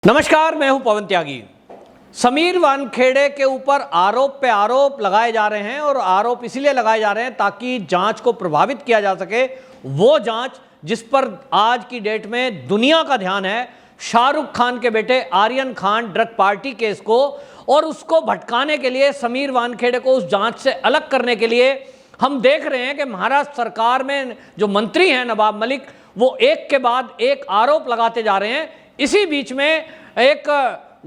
नमस्कार, मैं हूं पवन त्यागी। समीर वानखेड़े के ऊपर आरोप पे आरोप लगाए जा रहे हैं और आरोप इसलिए लगाए जा रहे हैं ताकि जांच को प्रभावित किया जा सके। वो जांच जिस पर आज की डेट में दुनिया का ध्यान है, शाहरुख खान के बेटे Aryan Khan drug party case को, और उसको भटकाने के लिए समीर वानखेड़े को उस जांच से अलग करने के लिए हम देख रहे हैं कि महाराष्ट्र सरकार में जो मंत्री हैं नवाब मलिक, वो एक के बाद एक आरोप लगाते जा रहे हैं। इसी बीच में एक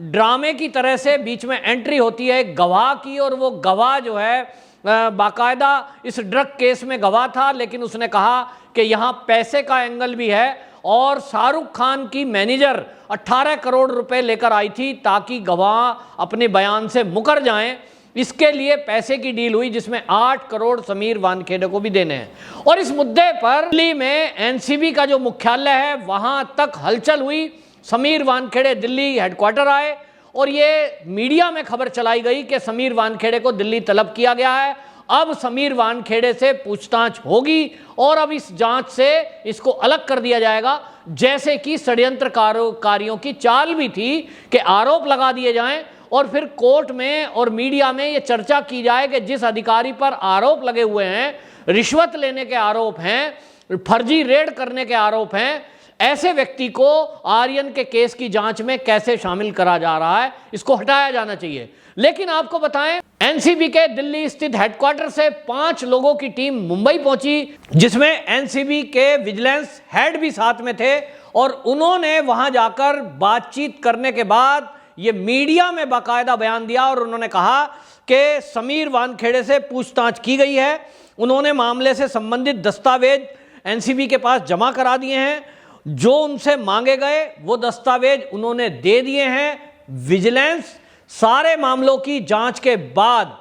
ड्रामे की तरह से बीच में एंट्री होती है एक गवाह की, और वो गवाह जो है बाकायदा इस ड्रग केस में गवाह था, लेकिन उसने कहा कि यहाँ पैसे का एंगल भी है और शाहरुख खान की मैनेजर 18 करोड़ रुपए लेकर आई थी ताकि गवाह अपने बयान से मुकर जाएं। इसके लिए पैसे की डील हुई जिसमें 8 करोड़ समीर वानखेड़े को भी देने हैं। और इस मुद्दे पर दिल्ली में एनसीबी का जो मुख्यालय है वहां तक हलचल हुई। समीर वानखेड़े दिल्ली हेडक्वार्टर आए और ये मीडिया में खबर चलाई गई कि समीर वानखेड़े को दिल्ली तलब किया गया है। अब समीर वानखेड़े से पूछताछ होगी और अब इस जांच से इसको अलग कर दिया जाएगा, जैसे कि षड्यंत्रकारियों की चाल भी थी कि आरोप लगा दिए जाएं और फिर कोर्ट में और मीडिया में ये चर्चा की जाए कि जिस अधिकारी पर आरोप लगे हुए हैं, रिश्वत लेने के आरोप हैं, फर्जी रेड करने के आरोप हैं, ऐसे व्यक्ति को आर्यन के केस की जांच में कैसे शामिल करा जा रहा है, इसको हटाया जाना चाहिए। लेकिन आपको बताएं, एनसीबी के दिल्ली स्थित हेडक्वार्टर से 5 लोगों की टीम मुंबई पहुंची, जिसमें एनसीबी के विजिलेंस हेड भी साथ में थे, और उन्होंने वहां जाकर बातचीत करने के बाद ये मीडिया में बाकायदा बयान दिया और उन्होंने कहा कि समीर वानखेड़े से पूछताछ की गई है। उन्होंने मामले से संबंधित दस्तावेज एनसीबी के पास जमा करा दिए हैं, जो उनसे मांगे गए वो दस्तावेज उन्होंने दे दिए हैं। विजिलेंस सारे मामलों की जांच के बाद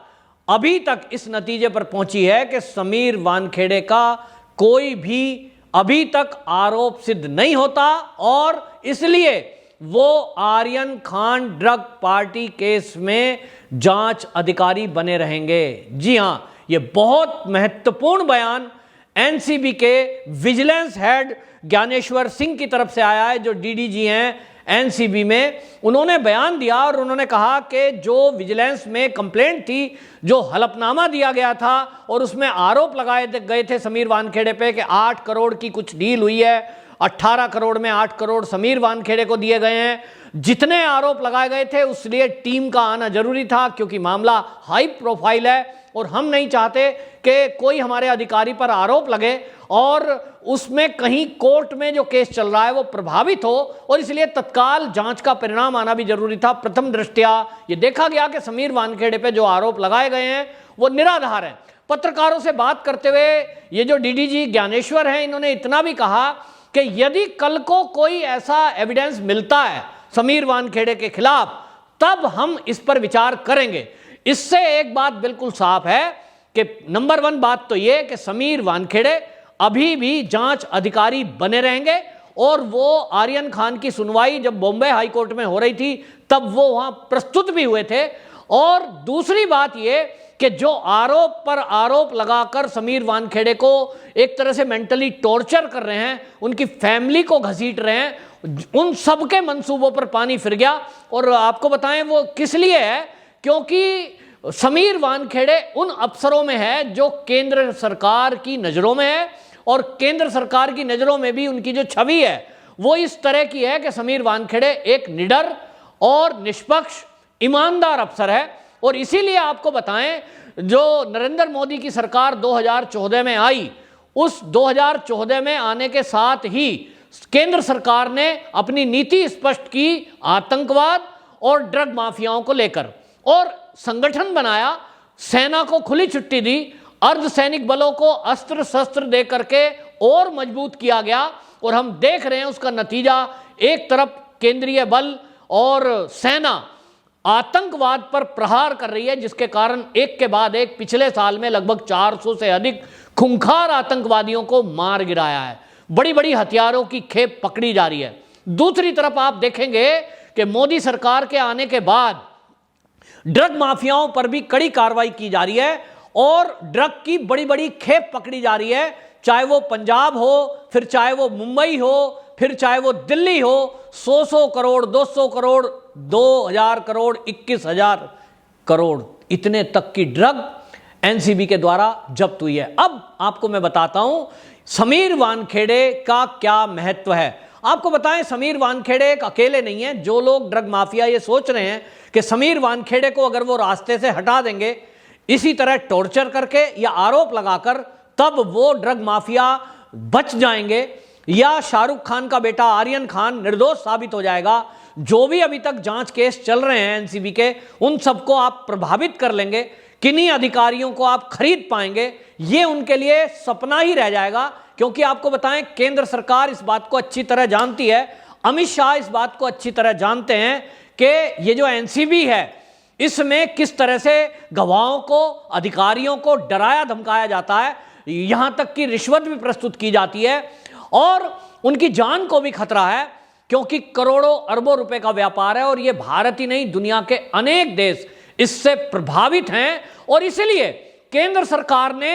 अभी तक इस नतीजे पर पहुंची है कि समीर वानखेड़े का कोई भी अभी तक आरोप सिद्ध नहीं होता और इसलिए वो Aryan Khan drug party case में जांच अधिकारी बने रहेंगे। जी हां, ये बहुत महत्वपूर्ण बयान एनसीबी के विजिलेंस हेड ज्ञानेश्वर सिंह की तरफ से आया है, जो डीडीजी हैं एनसीबी में। उन्होंने बयान दिया और उन्होंने कहा कि जो विजिलेंस में कंप्लेंट थी, जो हलफनामा दिया गया था और उसमें आरोप लगाए गए थे समीर वानखेड़े पे कि 8 करोड़ की कुछ डील हुई है, 18 करोड़ में 8 करोड़ समीर वानखेड़े को दिए गए हैं। जितने आरोप लगाए गए थे उसलिए टीम का आना जरूरी था, क्योंकि मामला हाई प्रोफाइल है और हम नहीं चाहते कि कोई हमारे अधिकारी पर आरोप लगे और उसमें कहीं कोर्ट में जो केस चल रहा है वो प्रभावित हो, और इसलिए तत्काल जांच का परिणाम आना भी जरूरी था। प्रथम दृष्टया ये देखा गया कि समीर वानखेड़े पे जो आरोप लगाए गए हैं वो निराधार हैं। पत्रकारों से बात करते हुए ये जो डीडीजी ज्ञानेश्वर हैं, इन्होंने इतना भी कहा कि यदि कल को कोई ऐसा एविडेंस मिलता है समीर वानखेड़े के खिलाफ, तब हम इस पर विचार करेंगे। इससे एक बात बिल्कुल साफ है कि नंबर 1 बात तो यह कि समीर वानखेड़े अभी भी जांच अधिकारी बने रहेंगे और वो आर्यन खान की सुनवाई जब बॉम्बे हाई कोर्ट में हो रही थी तब वो वहां प्रस्तुत भी हुए थे। और दूसरी बात यह कि जो आरोप पर आरोप लगाकर समीर वानखेड़े को एक तरह से मेंटली टॉर्चर कर रहे हैं, उनकी फैमिली को घसीट रहे हैं, उन सबके मंसूबों पर पानी फिर गया। और आपको बताएं वो किस लिए है, क्योंकि समीर वानखेड़े उन अफसरों में है जो केंद्र सरकार की नजरों में है, और केंद्र सरकार की नजरों में भी उनकी जो छवि है वो इस तरह की है कि समीर वानखेड़े एक निडर और निष्पक्ष ईमानदार अफसर है। और इसीलिए आपको बताएं, जो नरेंद्र मोदी की सरकार 2014 में आई, उस 2014 में आने के साथ ही केंद्र सरकार ने अपनी नीति स्पष्ट की आतंकवाद और ड्रग माफियाओं को लेकर, और संगठन बनाया, सेना को खुली छुट्टी दी, अर्धसैनिक बलों को अस्त्र शस्त्र दे करके और मजबूत किया गया। और हम देख रहे हैं उसका नतीजा, एक तरफ केंद्रीय बल और सेना आतंकवाद पर प्रहार कर रही है, जिसके कारण एक के बाद एक पिछले साल में लगभग 400 से अधिक खूंखार आतंकवादियों को मार गिराया है। बड़ी बड़ी हथियारों की खेप पकड़ी जा रही है। दूसरी तरफ आप देखेंगे कि मोदी सरकार के आने के बाद ड्रग माफियाओं पर भी कड़ी कार्रवाई की जा रही है और ड्रग की बड़ी बड़ी खेप पकड़ी जा रही है, चाहे वो पंजाब हो, फिर चाहे वो मुंबई हो, फिर चाहे वो दिल्ली हो, 100 करोड़, 200 करोड़, 2000 करोड़, 21,000 करोड़, इतने तक की ड्रग एनसीबी के द्वारा जब्त हुई है। अब आपको मैं बताता हूं समीर वानखेड़े का क्या महत्व है। आपको बताएं, समीर वानखेड़े एक अकेले नहीं है। जो लोग ड्रग माफिया ये सोच रहे हैं कि समीर वानखेड़े को अगर वो रास्ते से हटा देंगे इसी तरह टॉर्चर करके या आरोप लगाकर, तब वो ड्रग माफिया बच जाएंगे, या शाहरुख खान का बेटा आर्यन खान निर्दोष साबित हो जाएगा। जो भी अभी तक जांच केस चल रहे हैं एनसीबी के, उन सबको आप प्रभावित कर लेंगे, किन्हीं अधिकारियों को आप खरीद पाएंगे, ये उनके लिए सपना ही रह जाएगा। क्योंकि आपको बताएं, केंद्र सरकार इस बात को अच्छी तरह जानती है, अमित शाह इस बात को अच्छी तरह जानते हैं कि ये जो एनसीबी है इसमें किस तरह से गवाहों को, अधिकारियों को डराया धमकाया जाता है, यहां तक कि रिश्वत भी प्रस्तुत की जाती है और उनकी जान को भी खतरा है, क्योंकि करोड़ों अरबों रुपए का व्यापार है और ये भारत ही नहीं दुनिया के अनेक देश इससे प्रभावित हैं। और इसलिए केंद्र सरकार ने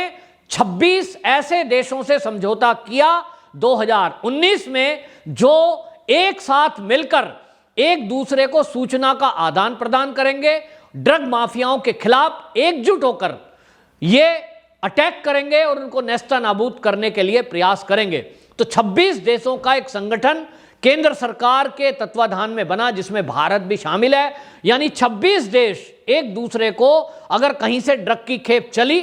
26 ऐसे देशों से समझौता किया 2019 में, जो एक साथ मिलकर एक दूसरे को सूचना का आदान प्रदान करेंगे, ड्रग माफियाओं के खिलाफ एकजुट होकर ये अटैक करेंगे और उनको नेस्ता नाबूद करने के लिए प्रयास करेंगे। तो 26 देशों का एक संगठन केंद्र सरकार के तत्वाधान में बना, जिसमें भारत भी शामिल है। यानी 26 देश एक दूसरे को, अगर कहीं से ड्रग की खेप चली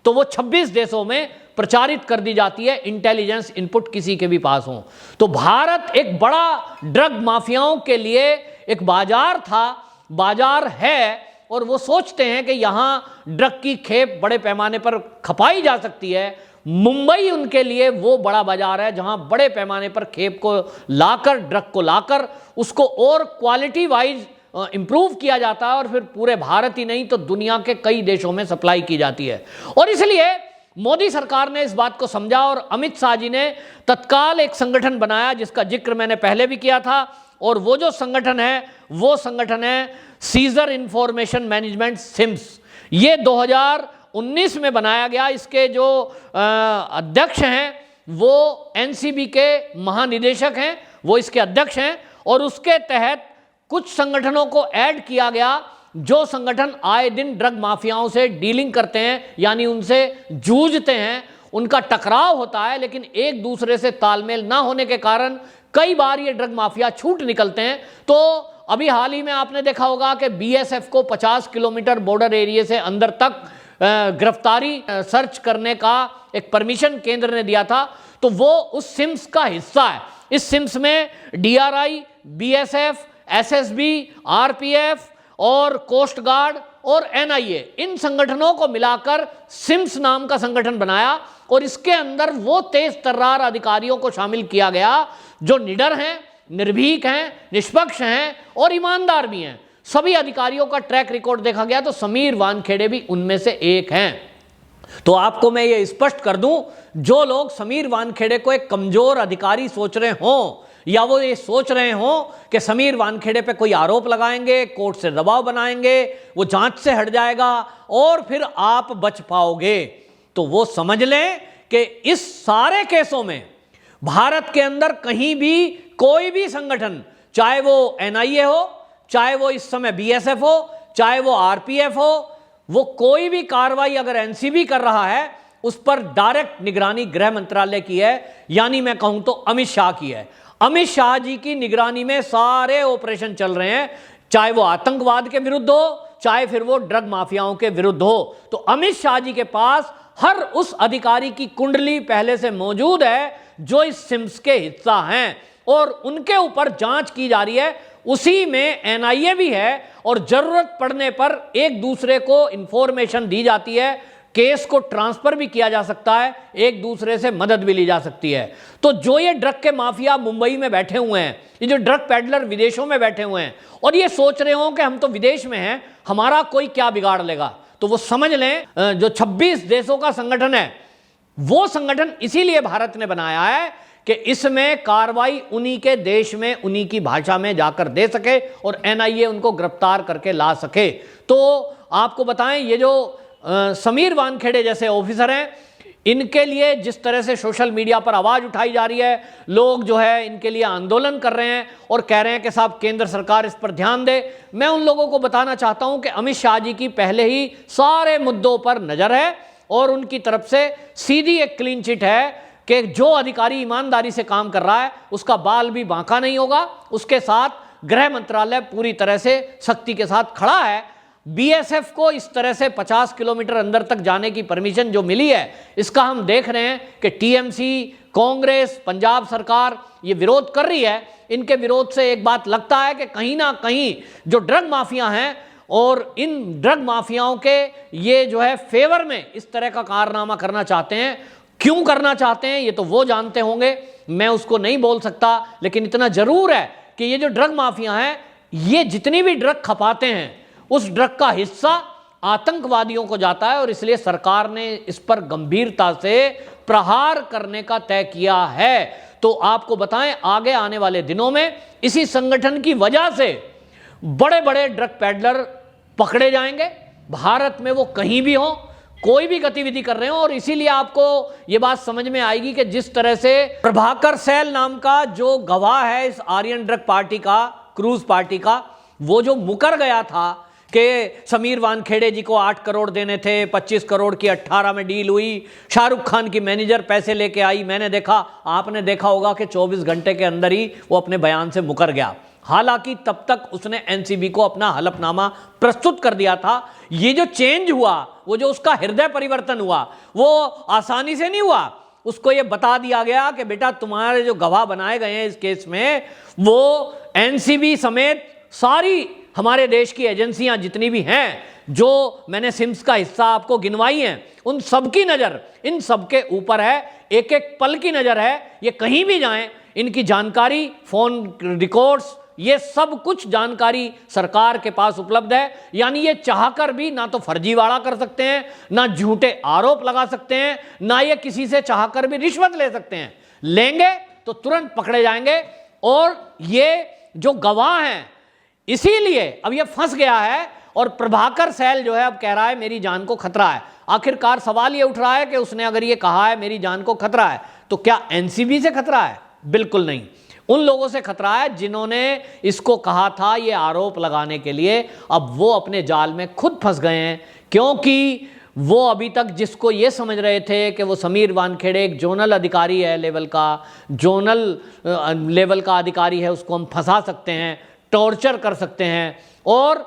तो वो 26 देशों में प्रचारित कर दी जाती है, इंटेलिजेंस इनपुट किसी के भी पास हो। तो भारत एक बड़ा ड्रग माफियाओं के लिए एक बाजार था, बाजार है, और वो सोचते हैं कि यहां ड्रग की खेप बड़े पैमाने पर खपाई जा सकती है। मुंबई उनके लिए वो बड़ा बाजार है जहां बड़े पैमाने पर खेप को लाकर, ड्रग को लाकर उसको और क्वालिटी वाइज इंप्रूव किया जाता है और फिर पूरे भारत ही नहीं तो दुनिया के कई देशों में सप्लाई की जाती है। और इसलिए मोदी सरकार ने इस बात को समझा और अमित शाह जी ने तत्काल एक संगठन बनाया जिसका जिक्र मैंने पहले भी किया था, और वो जो संगठन है वो संगठन है सीजर इंफॉर्मेशन मैनेजमेंट, सिम्स। ये 2019 में बनाया गया। इसके जो अध्यक्ष हैं वो एनसीबी के महानिदेशक हैं, वो इसके अध्यक्ष हैं, और उसके तहत कुछ संगठनों को ऐड किया गया जो संगठन आए दिन ड्रग माफियाओं से डीलिंग करते हैं, यानी उनसे जूझते हैं, उनका टकराव होता है, लेकिन एक दूसरे से तालमेल ना होने के कारण कई बार ये ड्रग माफिया छूट निकलते हैं। तो अभी हाल ही में आपने देखा होगा कि बीएसएफ को 50 किलोमीटर बॉर्डर एरिया से अंदर तक गिरफ्तारी सर्च करने का एक परमिशन केंद्र ने दिया था, तो वो उस सिम्स का हिस्सा है। इस सिम्स में डीआरआई, बीएसएफ, एसएसबी, आरपीएफ और कोस्ट गार्ड और एनआईए, इन संगठनों को मिलाकर सिम्स नाम का संगठन बनाया, और इसके अंदर वो तेज तर्रार अधिकारियों को शामिल किया गया जो निडर हैं, निर्भीक हैं, निष्पक्ष हैं और ईमानदार भी हैं। सभी अधिकारियों का ट्रैक रिकॉर्ड देखा गया तो समीर वानखेड़े भी उनमें से एक हैं। तो आपको मैं ये स्पष्ट कर दूं, जो लोग समीर वानखेड़े को एक कमजोर अधिकारी सोच रहे हों, या वो ये सोच रहे हों कि समीर वानखेड़े पे कोई आरोप लगाएंगे, कोर्ट से दबाव बनाएंगे, वो जांच से हट जाएगा और फिर आप बच पाओगे, तो वो समझ लें कि इस सारे केसों में भारत के अंदर कहीं भी कोई भी संगठन, चाहे वो एनआईए हो, चाहे वो इस समय बीएसएफ हो, चाहे वो आरपीएफ हो, वो कोई भी कार्रवाई अगर एनसीबी कर रहा है उस पर डायरेक्ट निगरानी गृह मंत्रालय की है, यानी मैं कहूं तो अमित शाह की है। अमित शाह जी की निगरानी में सारे ऑपरेशन चल रहे हैं, चाहे वो आतंकवाद के विरुद्ध हो, चाहे फिर वो ड्रग माफियाओं के विरुद्ध हो। तो अमित शाह जी के पास हर उस अधिकारी की कुंडली पहले से मौजूद है जो इस सिम्स के हिस्सा हैं, और उनके ऊपर जांच की जा रही है। उसी में एनआईए भी है, और जरूरत पड़ने पर एक दूसरे को इंफॉर्मेशन दी जाती है, केस को ट्रांसफर भी किया जा सकता है, एक दूसरे से मदद भी ली जा सकती है। तो जो ये ड्रग के माफिया मुंबई में बैठे हुए हैं, ये जो ड्रग पेडलर विदेशों में बैठे हुए हैं और ये सोच रहे हो कि हम तो विदेश में हैं, हमारा कोई क्या बिगाड़ लेगा, तो वो समझ लें जो 26 देशों का संगठन है वो संगठन इसीलिए भारत ने बनाया है कि इसमें कार्रवाई उन्हीं के देश में, उन्हीं की भाषा में जाकर दे सके और एनआईए उनको गिरफ्तार करके ला सके। तो आपको बताएं, ये जो समीर वानखेड़े जैसे ऑफिसर हैं, इनके लिए जिस तरह से सोशल मीडिया पर आवाज उठाई जा रही है, लोग जो है इनके लिए आंदोलन कर रहे हैं और कह रहे हैं कि साहब केंद्र सरकार इस पर ध्यान दे। मैं उन लोगों को बताना चाहता हूं कि अमित शाह जी की पहले ही सारे मुद्दों पर नजर है और उनकी तरफ से सीधी एक क्लीन चिट है कि जो अधिकारी ईमानदारी से काम कर रहा है उसका बाल भी बांका नहीं होगा। उसके साथ गृह मंत्रालय पूरी तरह से सख्ती के साथ खड़ा है। बीएसएफ को इस तरह से 50 किलोमीटर अंदर तक जाने की परमिशन जो मिली है, इसका हम देख रहे हैं कि टीएमसी, कांग्रेस, पंजाब सरकार ये विरोध कर रही है। इनके विरोध से एक बात लगता है कि कहीं ना कहीं जो ड्रग माफिया हैं और इन ड्रग माफियाओं के ये जो है फेवर में इस तरह का कारनामा करना चाहते हैं। क्यों करना चाहते हैं ये तो वो जानते होंगे, मैं उसको नहीं बोल सकता, लेकिन इतना जरूर है कि ये जो ड्रग माफिया हैं ये जितनी भी ड्रग खपाते हैं उस ड्रग का हिस्सा आतंकवादियों को जाता है और इसलिए सरकार ने इस पर गंभीरता से प्रहार करने का तय किया है। तो आपको बताएं, आगे आने वाले दिनों में इसी संगठन की वजह से बड़े बड़े ड्रग पैडलर पकड़े जाएंगे। भारत में वो कहीं भी हो, कोई भी गतिविधि कर रहे हो, और इसीलिए आपको ये बात समझ में आएगी कि जिस तरह से प्रभाकर सैल नाम का जो गवाह है इस आर्यन ड्रग पार्टी का, क्रूज पार्टी का, वो जो मुकर गया था कि समीर वानखेड़े जी को 8 करोड़ देने थे, 25 करोड़ की 18 में डील हुई, शाहरुख खान की मैनेजर पैसे लेके आई। मैंने देखा, आपने देखा होगा कि 24 घंटे के अंदर ही वो अपने बयान से मुकर गया। हालांकि तब तक उसने एनसीबी को अपना हलफनामा प्रस्तुत कर दिया था। ये जो चेंज हुआ, वो जो उसका हृदय परिवर्तन हुआ, वो आसानी से नहीं हुआ। उसको ये बता दिया गया कि बेटा तुम्हारे जो गवाह बनाए गए हैं इस केस में, वो एनसीबी समेत सारी हमारे देश की एजेंसियां जितनी भी हैं, जो मैंने सिम्स का हिस्सा आपको गिनवाई हैं, उन सबकी नज़र इन सबके ऊपर है। एक एक पल की नज़र है। ये कहीं भी जाएं, इनकी जानकारी, फोन रिकॉर्ड्स, ये सब कुछ जानकारी सरकार के पास उपलब्ध है। यानी ये चाहकर भी ना तो फर्जीवाड़ा कर सकते हैं, ना झूठे आरोप लगा सकते हैं, ना ये किसी से चाहकर भी रिश्वत ले सकते हैं। लेंगे तो तुरंत पकड़े जाएंगे। और ये जो गवाह हैं, इसीलिए अब ये फंस गया है और प्रभाकर सैल जो है अब कह रहा है मेरी जान को खतरा है। आखिरकार सवाल ये उठ रहा है कि उसने अगर ये कहा है मेरी जान को खतरा है, तो क्या एनसीबी से खतरा है? बिल्कुल नहीं। उन लोगों से खतरा है जिन्होंने इसको कहा था ये आरोप लगाने के लिए। अब वो अपने जाल में खुद फंस गए हैं, क्योंकि वो अभी तक जिसको ये समझ रहे थे कि वो समीर वानखेड़े एक जोनल अधिकारी है, लेवल का, जोनल लेवल का अधिकारी है, उसको हम फंसा सकते हैं, टॉर्चर कर सकते हैं और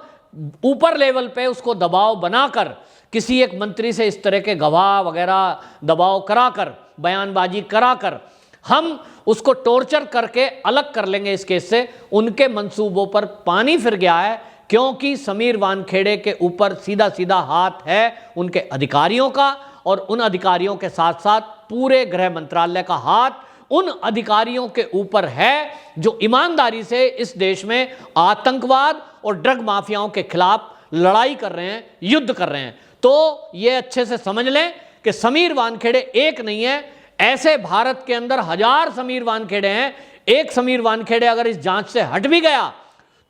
ऊपर लेवल पे उसको दबाव बनाकर किसी एक मंत्री से इस तरह के गवाह वगैरह दबाव कराकर, बयानबाजी कराकर हम उसको टॉर्चर करके अलग कर लेंगे इस केस से। उनके मंसूबों पर पानी फिर गया है, क्योंकि समीर वानखेड़े के ऊपर सीधा सीधा हाथ है उनके अधिकारियों का, और उन अधिकारियों के साथ साथ पूरे गृह मंत्रालय का हाथ उन अधिकारियों के ऊपर है जो ईमानदारी से इस देश में आतंकवाद और ड्रग माफियाओं के खिलाफ लड़ाई कर रहे हैं, युद्ध कर रहे हैं। तो ये अच्छे से समझ लें कि समीर वानखेड़े एक नहीं है, ऐसे भारत के अंदर 1000 समीर वानखेड़े हैं। एक समीर वानखेड़े अगर इस जांच से हट भी गया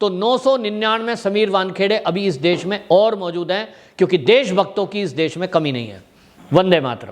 तो 999 समीर वानखेड़े अभी इस देश में और मौजूद हैं, क्योंकि देशभक्तों की इस देश में कमी नहीं है। वंदे मातरम।